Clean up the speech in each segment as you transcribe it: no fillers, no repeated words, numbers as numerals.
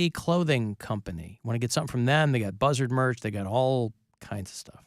clothing company. Want to get something from them? They got Buzzard merch. They got all kinds of stuff.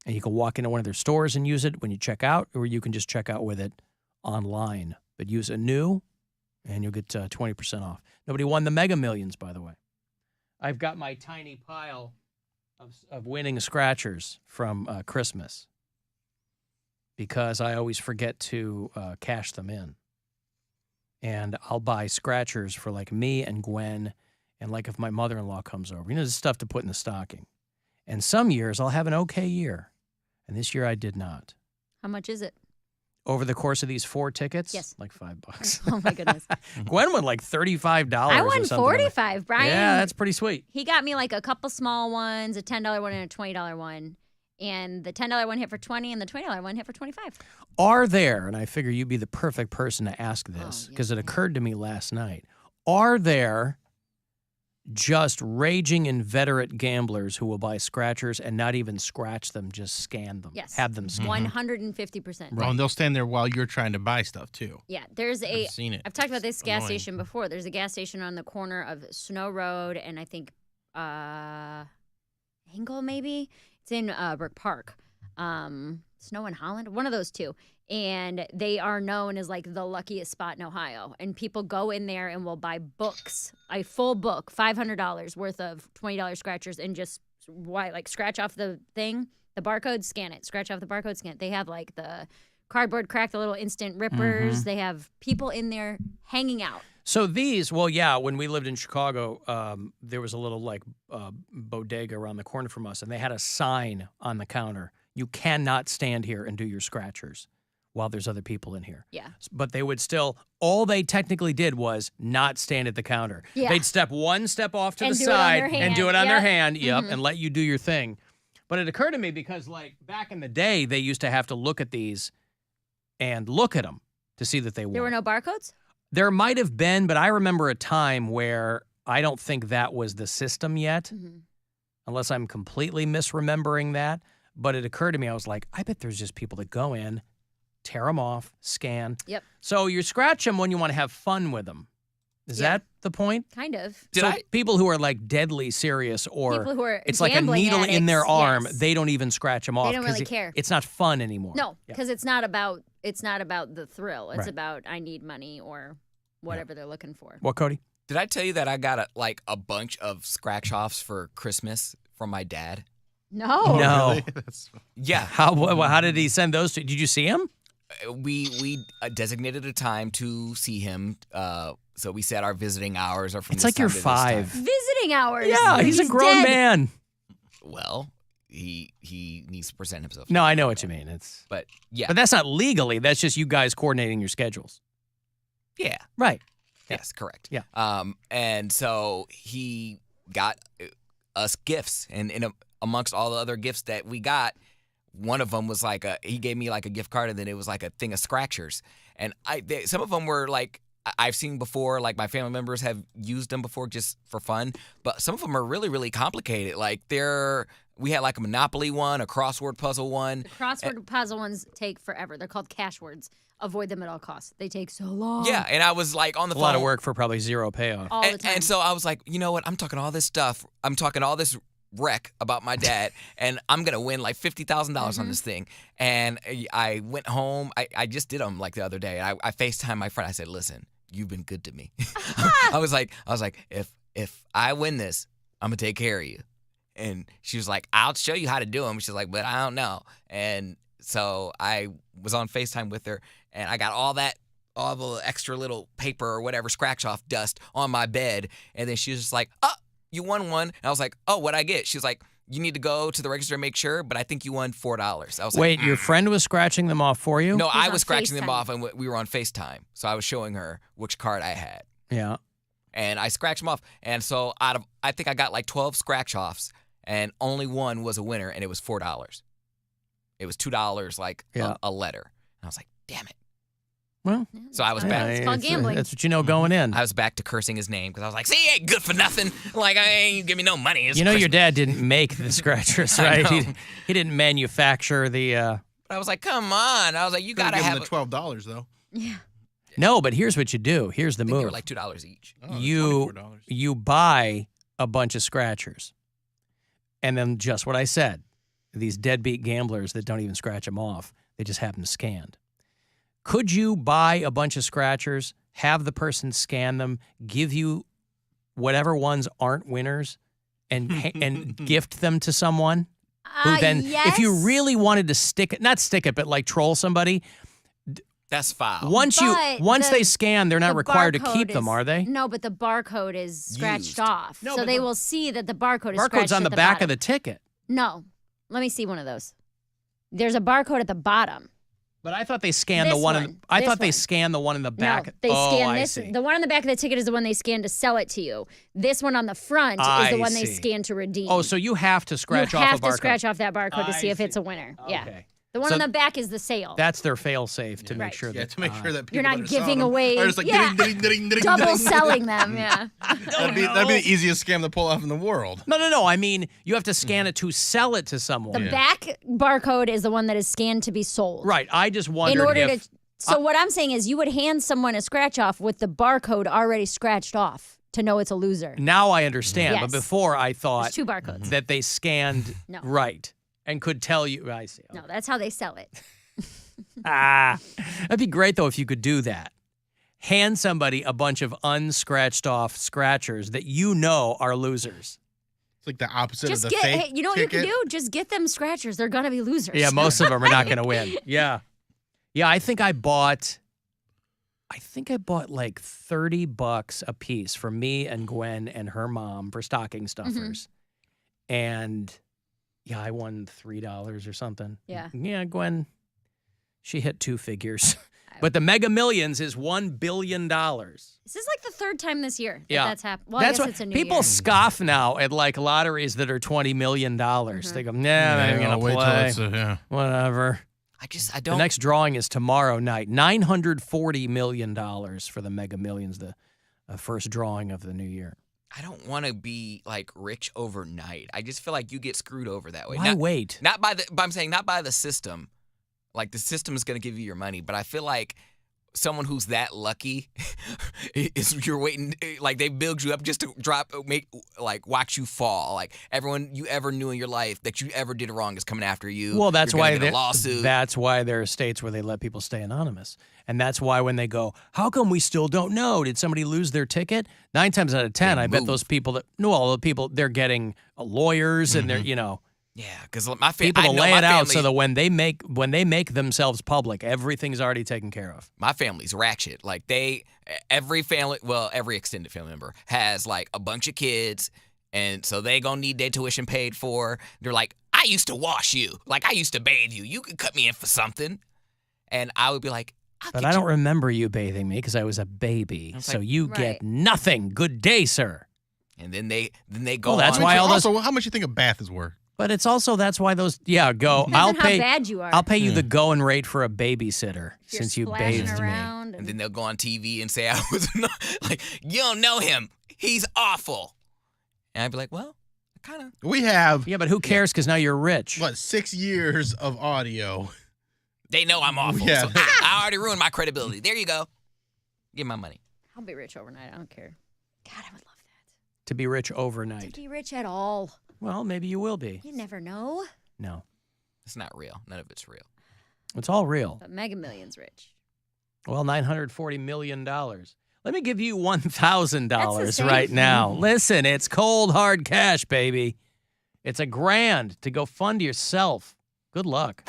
And you can walk into one of their stores and use it when you check out, or you can just check out with it online. But use a new, and you'll get 20% off. Nobody won the Mega Millions, by the way. I've got my tiny pile of winning scratchers from Christmas because I always forget to cash them in. And I'll buy scratchers for like me and Gwen and like if my mother-in-law comes over. You know, this stuff to put in the stocking. And some years I'll have an okay year. And this year I did not. How much is it? Over the course of these 4 tickets? Yes. Like $5. Oh, my goodness. Gwen won like $35 I won or something. $45, Brian. Yeah, that's pretty sweet. He got me like a couple small ones, a $10 one and a $20 one. And the $10 one hit for $20 and the $20 one hit for $25. Are there, and I figure you'd be the perfect person to ask this because it occurred to me last night, are there just raging inveterate gamblers who will buy scratchers and not even scratch them, just scan them? Yes. Have them scanned. 150%. Well, and they'll stand there while you're trying to buy stuff, too. Yeah, there's I've seen it. I've talked about this It's gas annoying. station before. There's a gas station on the corner of Snow Road and I think Engel maybe. It's in Brook Park. Snow and Holland, one of those two. And they are known as like the luckiest spot in Ohio. And people go in there and will buy books, a full book, $500 worth of $20 scratchers, and just scratch off the thing, the barcode, scan it. Scratch off the barcode, scan it. They have like the cardboard crack, the little instant rippers. They have people in there hanging out. So these, well, yeah, when we lived in Chicago, there was a little like bodega around the corner from us, and they had a sign on the counter. You cannot stand here and do your scratchers while there's other people in here. Yeah. But they would still, all they technically did was not stand at the counter. Yeah. They'd step one step off to And the do it on side their and hand. do it on their Yep. hand, and let you do your thing. But it occurred to me because like back in the day, they used to have to look at these and look at them to see that they won. There were no barcodes? There might have been, but I remember a time where I don't think that was the system yet, unless I'm completely misremembering that. But it occurred to me, I was like, I bet there's just people that go in, tear them off, scan. Yep. So you scratch them when you want to have fun with them. Is Yeah. that the point? Kind of. People who are like deadly serious or People who are it's like a gambling needle in their addicts, arm, yes. they don't even scratch them off. They don't 'cause really care. It's not fun anymore. No, Yeah. because it's not about the thrill. It's Right. about I need money or whatever they're looking for. What, Cody? Did I tell you that I got a bunch of scratch-offs for Christmas from my dad? No. No. Really? That's Yeah. How did he send those to? Did you see him? We designated a time to see him. So we set our visiting hours are from It's this like you're time to this time. 5. Visiting hours. Yeah, he's a grown dead. man. Well, he needs to present himself. No, I know what you mean. It's But yeah. But that's not legally. That's just you guys coordinating your schedules. Yeah. Right. Yes, correct. Yeah. And so he got us gifts, and amongst all the other gifts that we got, one of them was like he gave me like a gift card, and then it was like a thing of scratchers, and some of them were like I've seen before, like my family members have used them before just for fun, but some of them are really, really complicated. Like we had like a Monopoly one, a crossword puzzle one. The crossword puzzle ones take forever. They're called cash words. Avoid them at all costs. They take so long. Yeah, and I was like on the A phone. lot of work for probably zero payoff. All the time. And so I was like, you know what? I'm talking all this stuff. I'm talking all this wreck about my dad, and I'm going to win like $50,000 on this thing. And I went home. I just did them like the other day. I FaceTimed my friend. I said, listen, you've been good to me. I was like, if I win this, I'm going to take care of you. And she was like, I'll show you how to do them. She's like, but I don't know. And so I was on FaceTime with her, and I got all the extra little paper or whatever scratch off dust on my bed. And then she was just like, oh, you won one. And I was like, oh, what'd I get? She was like, you need to go to the register and make sure, but I think you won $4. I was Wait, like, your friend was scratching them off for you? no, I on was scratching them FaceTime. off, and we were on FaceTime. So I was showing her which card I had. Yeah. And I scratched them off. And so I think I got like 12 scratch offs, and only one was a winner, and it was $4. It was $2 like a letter. And I was like, damn it. Well, So I was Yeah, back. it's called gambling. That's what you know going in. I was back to cursing his name because I was like, see, he ain't good for nothing. Like, I ain't give me no money. It's You know your Christmas. dad didn't make the scratchers, I right? know. He didn't manufacture the But I was like, come on. I was like, you Could've got to given have him the $12 though. Yeah. No, but here's what you do. Here's the I think they move. were like $2 each. Oh, that's you $24. you buy a bunch of scratchers, and then just what I said, these deadbeat gamblers that don't even scratch them off, they just have them scanned. Could you buy a bunch of scratchers, have the person scan them, give you whatever ones aren't winners, and gift them to someone who then, if you Yes. really wanted to not stick it, but like troll somebody, That's foul. once But they scan, they're not the required to barcode keep them, is- are they? No, but the barcode is scratched Used. off. No, so but they the will see that the barcode is scratched Barcode's on at the back bottom. of the ticket. No. Let me see one of those. There's a barcode at the bottom. But I thought they scanned the This one. one. I This thought they one. scanned the one in the back. No, they oh, scan I this. see. The one on the back of the ticket is the one they scan to sell it to you. This one on the front is I the one they see. scan to redeem. Oh, so you have to scratch you off have a barcode. to scratch off that barcode to I see if see. it's a winner. Yeah. Okay. The one So on the back is the sale. That's their fail-safe to make Right. sure Yeah, that to make sure that people You're not that are selling giving them away- are just like yeah. ding. Double selling them. Yeah. That'd be the easiest scam to pull off in the world. No. I mean, you have to scan it to sell it to someone. The back barcode is the one that is scanned to be sold. Right. I just wondered In order if to. So what I'm saying is, you would hand someone a scratch off with the barcode already scratched off to know it's a loser. now I understand, Yes. but before I There's thought 2 barcodes. that they scanned No. right and could tell you. I see. No, that's how they sell it. That'd be great though if you could do that. Hand somebody a bunch of unscratched off scratchers that you know are losers. It's like the opposite Just of the get. fake Hey, you know what you ticket. can do? Just get them scratchers. They're gonna be losers. Yeah, most of them are not going to win. Yeah. Yeah, I think I bought like $30 a piece for me and Gwen and her mom for stocking stuffers. And yeah, I won $3 or something. Yeah. Yeah, Gwen, she hit 2 figures. But the Mega Millions is $1 billion. This is like the 3rd time this year that Yeah. that's happened. Well, That's I guess what it's a new people year. scoff now at like lotteries that are $20 million. They go, nah, I'm not I'll going wait to till play. it's Whatever. I The don't. next drawing is tomorrow night. $940 million for the Mega Millions, the first drawing of the new year. I don't want to be like rich overnight. I just feel like you get screwed over that way. Why wait? Not by the. But I'm saying not by the system. Like the system is going to give you your money, but I feel like someone who's that lucky is you're waiting, like they build you up just to watch you fall. Like everyone you ever knew in your life that you ever did wrong is coming after you. Well, that's You're gonna why get a lawsuit. That's why there are states where they let people stay anonymous, and that's why when they go, how come we still don't know? Did somebody lose their ticket? 9 times out of 10, They I bet move. those people all the people they're getting lawyers and they're Yeah, because my people I to know lay my it out family- so that when they make themselves public, everything's already taken care of. My family's ratchet. Like every extended family member has like a bunch of kids, and so they gonna need their tuition paid for. They're like, I used to wash you, like I used to bathe you. You could cut me in for something, and I would be like, But I don't remember you bathing me because I was a baby, was so like- you Right. get nothing. Good day, sir. And then they go. Well, that's on. why all those- Also, how much you think a bath is worth? But it's also that's why those go. Depends I'll on how pay. bad you are. I'll pay you the going rate for a babysitter If you're since you splashing bathed me. around And then they'll go on TV and say I was like, you don't know him. He's awful. And I'd be like, well, kind of. We have Yeah, but who cares? Because now you're rich. 6 years of audio. They know I'm awful. Yeah. So I already ruined my credibility. There you go. Give my money. I'll be rich overnight. I don't care. God, I would love that. To be rich To overnight. be rich at all. Well, maybe you will be. You never know. No, It's not real. None of it's real. it's all real. But Mega Millions rich. Well, $940 million. Let me give you $1,000 same right thing. now. Listen, it's cold hard cash, baby. It's $1,000 to go fund yourself. Good luck.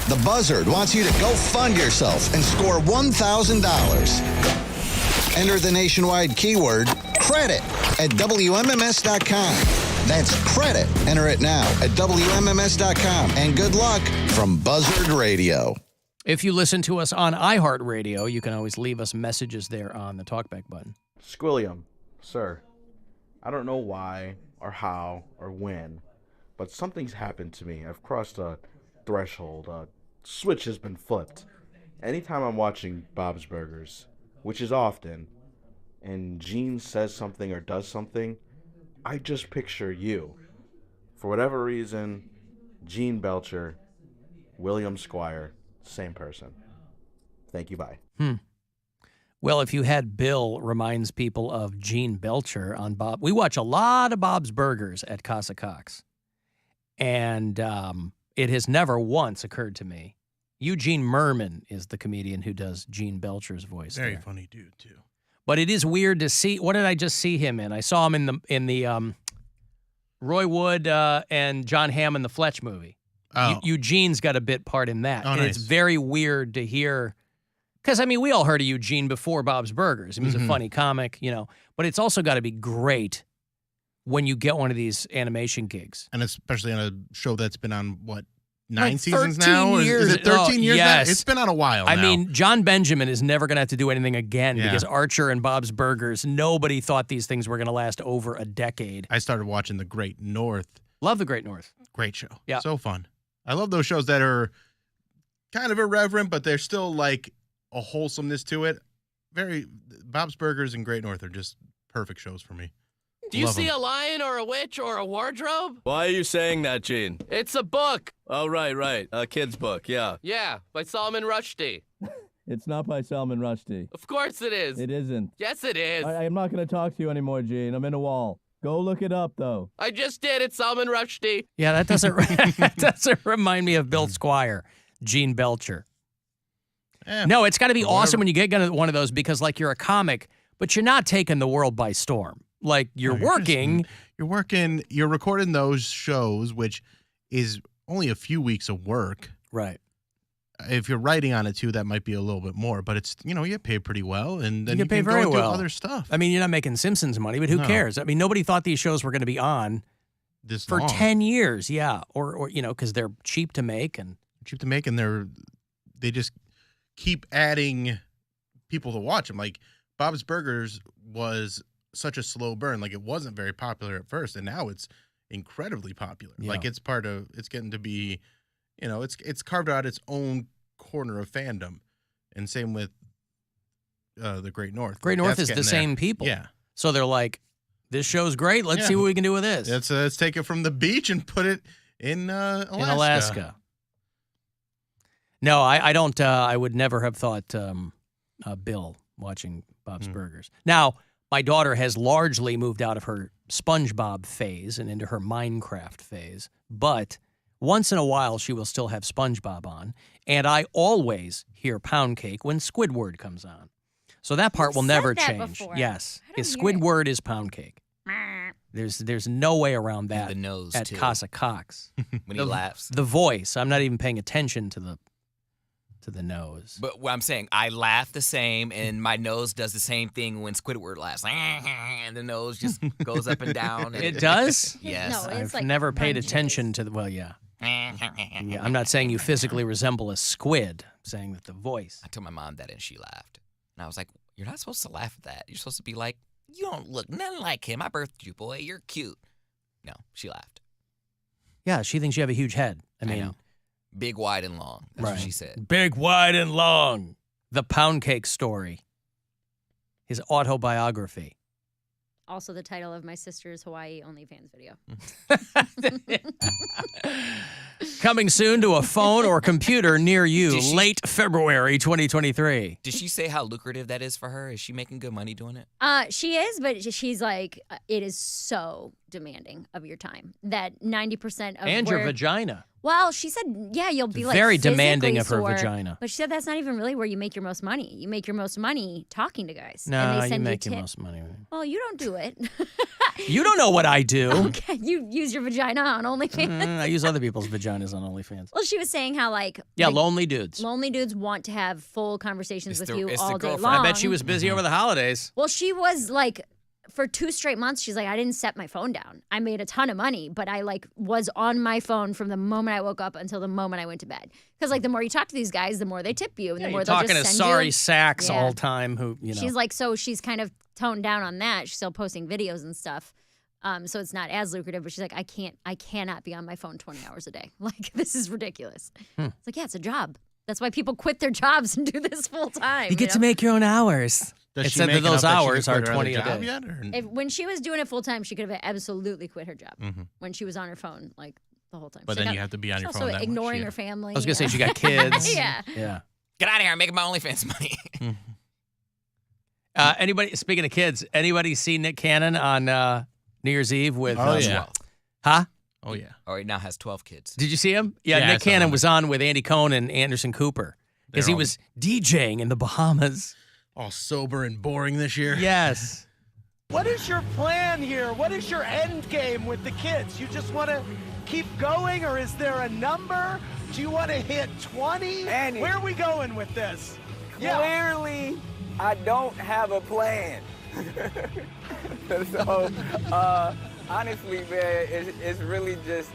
The Buzzard wants you to go fund yourself and score $1,000. Enter the nationwide keyword credit at WMMS.com. That's credit. Enter it now at WMMS.com. And good luck from Buzzard Radio. If you listen to us on iHeartRadio, you can always leave us messages there on the talkback button. Squilliam, sir, I don't know why or how or when, but something's happened to me. I've crossed a threshold. A switch has been flipped. Anytime I'm watching Bob's Burgers, which is often, and Gene says something or does something, I just picture you. For whatever reason, Gene Belcher, William Squire, same person. Thank you. Bye. Well, if you had Bill reminds people of Gene Belcher on Bob. We watch a lot of Bob's Burgers at Casa Cox. And it has never once occurred to me. Eugene Merman is the comedian who does Gene Belcher's voice. Very there. funny dude, too. But it is weird to see. What did I just see him in? I saw him in the Roy Wood and John Hamm in the Fletch movie. Oh. Eugene's got a bit part in that. Oh, and it's nice. very weird to hear. Because, I mean, we all heard of Eugene before Bob's Burgers. He was a funny comic, you know. But it's also got to be great when you get one of these animation gigs. And especially on a show that's been on, what, 9 Like seasons 13 now? years. Is it 13 years yes. now? It's been on a while I now. mean, John Benjamin is never going to have to do anything again Yeah. because Archer and Bob's Burgers, nobody thought these things were going to last over a decade. I started watching The Great North. Love The Great North. Great show. Yeah. So fun. I love those shows that are kind of irreverent, but they're still like a wholesomeness to it. Bob's Burgers and Great North are just perfect shows for me. Do you Love see 'em. a lion or a witch or a wardrobe? Why are you saying that, Gene? It's a book. Oh, right. A kid's book, yeah. Yeah, by Solomon Rushdie. It's not by Salman Rushdie. Of course it is. It isn't. Yes, it is. I'm not going to talk to you anymore, Gene. I'm in a wall. Go look it up, though. I just did. It's Solomon Rushdie. Yeah, that doesn't remind me of Bill Squire, Gene Belcher. No, it's got to be awesome when you get one of those because, like, you're a comic, but you're not taking the world by storm. Like, you're working. You're recording those shows, which is only a few weeks of work. Right. If you're writing on it, too, that might be a little bit more. But it's, you get paid pretty well. And then You you, get paid can very go and do well. other stuff. I mean, you're not making Simpsons money, but who No. cares? I mean, nobody thought these shows were going to be on This for long. 10 years. Yeah. Or because they're cheap to make. And Cheap to make, and they just keep adding people to watch them. Like, Bob's Burgers was such a slow burn. Like, it wasn't very popular at first, and now it's incredibly popular. Yeah. Like, it's getting to be, it's carved out its own corner of fandom. And same with the Great North. Great Like, North that's is the getting there. same people. Yeah. So they're like, this show's great. Let's Yeah. see what we can do with this. Let's take it from the beach and put it in Alaska. In Alaska. No, I don't. I would never have thought Bill watching Bob's Burgers. Now, my daughter has largely moved out of her SpongeBob phase and into her Minecraft phase, but once in a while she will still have SpongeBob on, and I always hear Poundcake when Squidward comes on. So that part will said never that change. before. Yes, I don't hear it. Squidward is Poundcake. There's no way around that the nose, at too. Casa Cox. When he laughs. The voice, I'm not even paying attention to the nose. But what I'm saying, I laugh the same, and my nose does the same thing when Squidward laughs. And the nose just goes up and down. And It does? Yes. No, it's I've like never paid bunches. attention to the. Well, yeah. Yeah. I'm not saying you physically resemble a squid. I'm saying that the voice. I told my mom that, and she laughed. And I was like, you're not supposed to laugh at that. You're supposed to be like, you don't look nothing like him. I birthed you, boy. You're cute. No, she laughed. Yeah, she thinks you have a huge head. I mean, know. Big, wide, and long. That's what she said. Big, wide, and long. The Poundcake story. His autobiography. Also the title of my sister's Hawaii OnlyFans video. Coming soon to a phone or computer near you, Did she- late February 2023. Did she say how lucrative that is for her? Is she making good money doing it? She is, but she's like, it is so demanding of your time that 90% of And your vagina. Well, she said, yeah, you'll be like Very demanding physically of her sore, vagina. But she said that's not even really where you make your most money. You make your most money talking to guys. No, and they you send make you your tips. most money. Well, you don't do it. You don't know what I do. Okay, you use your vagina on OnlyFans. I use other people's vaginas on OnlyFans. Well, she was saying how like Yeah, the lonely dudes. lonely dudes want to have full conversations with you it's the all day girlfriend. long. I bet she was busy over the holidays. Well, she was like, for 2 straight months, she's like, I didn't set my phone down. I made a ton of money, but I like was on my phone from the moment I woke up until the moment I went to bed. Because like the more you talk to these guys, the more they tip you, and the more You're they'll talking to just send sorry you. sacks Yeah. all time who, She's like, so she's kind of toned down on that. She's still posting videos and stuff. So it's not as lucrative, but she's like, I cannot be on my phone 20 hours a day. Like, this is ridiculous. It's like, yeah, it's a job. That's why people quit their jobs and do this full time. you get to make your own hours. Does It she said make that those enough that she hours could are quit her 20 other a job day. yet, or- When she was doing it full time, she could have absolutely quit her job Mm-hmm. when she was on her phone, like the whole time. But She then got- you have to be on she's your also phone that much, ignoring yeah. her family. I was going to say she got kids. Yeah. Yeah. Get out of here. I'm making my OnlyFans money. Anybody, speaking of kids, anybody see Nick Cannon on New Year's Eve with... Oh, yeah. Huh? Oh, yeah. Or he now has 12 kids. Did you see him? Yeah, Yeah, I Nick saw Cannon him. was on with Andy Cohen and Anderson Cooper because They're he all- was DJing in the Bahamas. All sober and boring this year. Yes. What is your plan here? What is your end game with the kids? You just want to keep going, or is there a number? Do you want to hit 20? Andy. Where are we going with this? Clearly, I don't have a plan. So, honestly, man, it's really just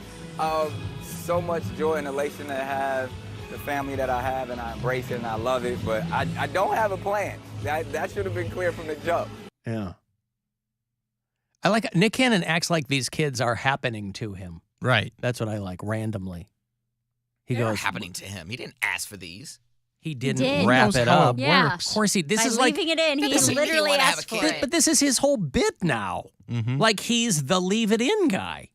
so much joy and elation to have the family that I have, and I embrace it and I love it, but I don't have a plan. That should have been clear from the jump. Yeah. I like Nick Cannon acts like these kids are happening to him. Right. That's what I like, randomly. He They're goes, happening to him. He didn't ask for these. he didn't did. wrap Knows it how up. it Yeah. works. Of course he, this By is like, leaving it in, he doesn't mean he literally wanna have asked a for kid. it. but this is his whole bit now. Mm-hmm. Like he's the leave it in guy.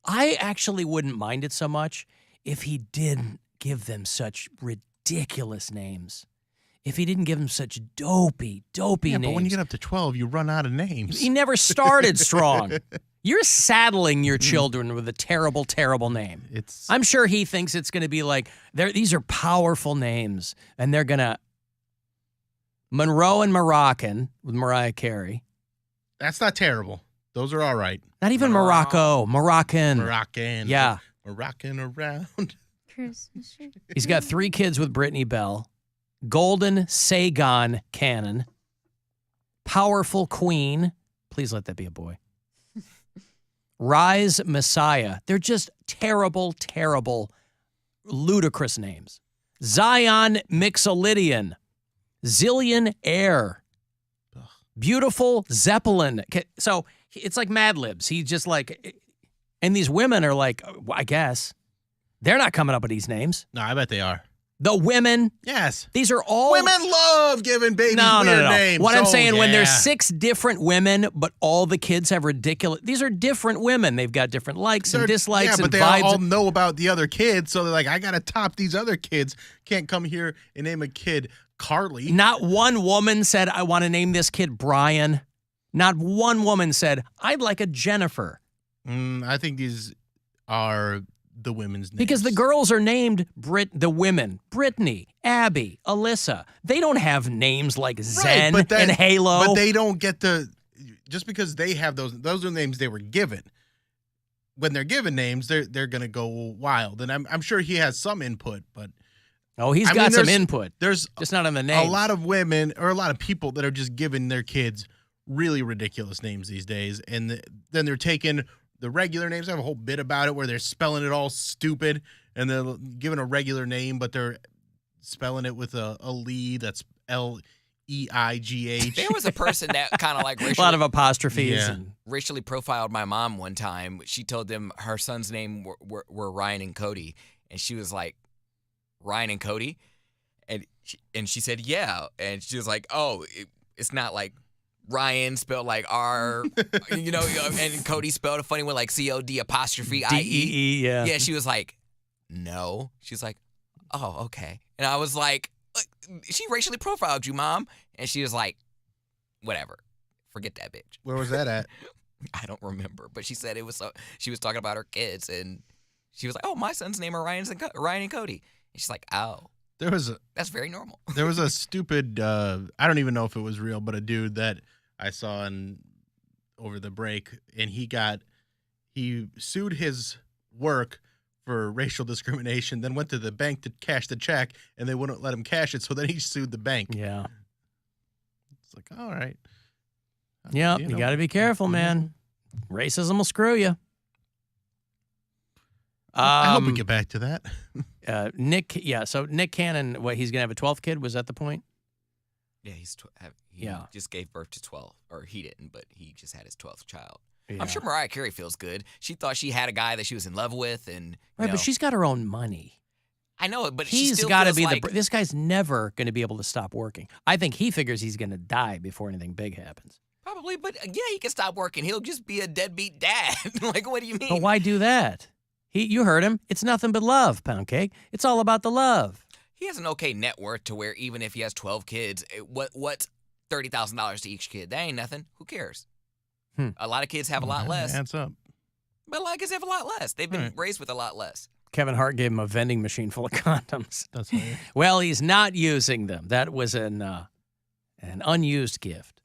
I actually wouldn't mind it so much if he didn't give them such ridiculous names. If he didn't give them such dopey Yeah, names. but when you get up to 12, you run out of names. He never started strong. You're saddling your children with a terrible, terrible name. It's I'm sure he thinks it's going to be like, these are powerful names, and they're going to Monroe and Moroccan with Mariah Carey. That's not terrible. Those are all right. Not even Morocco, Moroccan. Moroccan. Yeah. Moroccan around. Christmas tree. He's got 3 kids with Brittany Bell. Golden Sagon Cannon. Powerful Queen. Please let that be a boy. Rise Messiah. They're just terrible, terrible, ludicrous names. Zion Mixolydian. Zillion Air. Beautiful Zeppelin. So it's like Mad Libs. He's just like, and these women are like, I guess, they're not coming up with these names. No, I bet they are. The women, Yes. these are all Women love giving babies weird names. What I'm Oh, saying, when there's yeah. 6 different women, but all the kids have ridiculous. These are different women. They've got different likes and They're- dislikes yeah, and but they vibes. all know about the other kids, so they're like, I gotta top these other kids. Can't come here and name a kid Carly. Not one woman said, I want to name this kid Brian. Not one woman said, I'd like a Jennifer. I think these are the women's names. Because the girls are named the women, Brittany, Abby, Alyssa. They don't have names like Zen but and Halo. But they don't get just because they have those are names they were given. When they're given names, they're gonna go wild. And I'm sure he has some input, but he's I got mean, some there's- input. there's Just not on the names. a lot of women or a lot of people that are just giving their kids really ridiculous names these days, and then they're taking the regular names. I have a whole bit about it where they're spelling it all stupid, and they're giving a regular name, but they're spelling it with a Lee that's Leigh. There was a person that kind of like a lot of apostrophes. Yeah. And, racially profiled my mom one time. She told them her son's name were Ryan and Cody, and she was like, Ryan and Cody? And she said, yeah. And she was like, oh, it's not like Ryan spelled like R, and Cody spelled a funny one like COD apostrophe IE. DEE, yeah. Yeah, she was like, no. She's like, oh, okay. And I was like, she racially profiled you, Mom. And she was like, whatever. Forget that bitch. Where was that at? I don't remember. But she said it was so, she was talking about her kids, and she was like, oh, my son's name are Ryan and Cody. And she's like, oh. That's very normal. There was a stupid, I don't even know if it was real, but a dude that I saw over the break, and he sued his work for racial discrimination, then went to the bank to cash the check, and they wouldn't let him cash it, so then he sued the bank. Yeah. It's like, all right. Yeah, you got to be careful, man. Racism will screw you. I hope we get back to that. So Nick Cannon, he's going to have a 12th kid? Was that the point? Yeah, he just gave birth to 12. Or he didn't, but he just had his 12th child. Yeah. I'm sure Mariah Carey feels good. She thought she had a guy that she was in love with, and Right, but she's got her own money. I know it, but she He's still got to feels be like, this guy's never going to be able to stop working. I think he figures he's going to die before anything big happens. probably, but yeah, he can stop working. He'll just be a deadbeat dad. Like, what do you mean? But why do that? You heard him. It's nothing but love, Poundcake. It's all about the love. he has an okay net worth to where even if he has 12 kids, what's $30,000 to each kid? That ain't nothing. Who cares? A lot of kids have a lot less. Adds up. But a lot of kids have a lot less. They've been raised with a lot less. Kevin Hart gave him a vending machine full of condoms. That's hilarious. Well, he's not using them. That was an unused gift.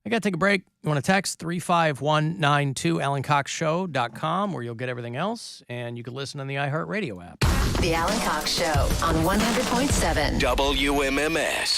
I got to take a break. You want to text 35192 AlanCoxShow.com, where you'll get everything else, and you can listen on the iHeartRadio app. The Alan Cox Show on 100.7 WMMS.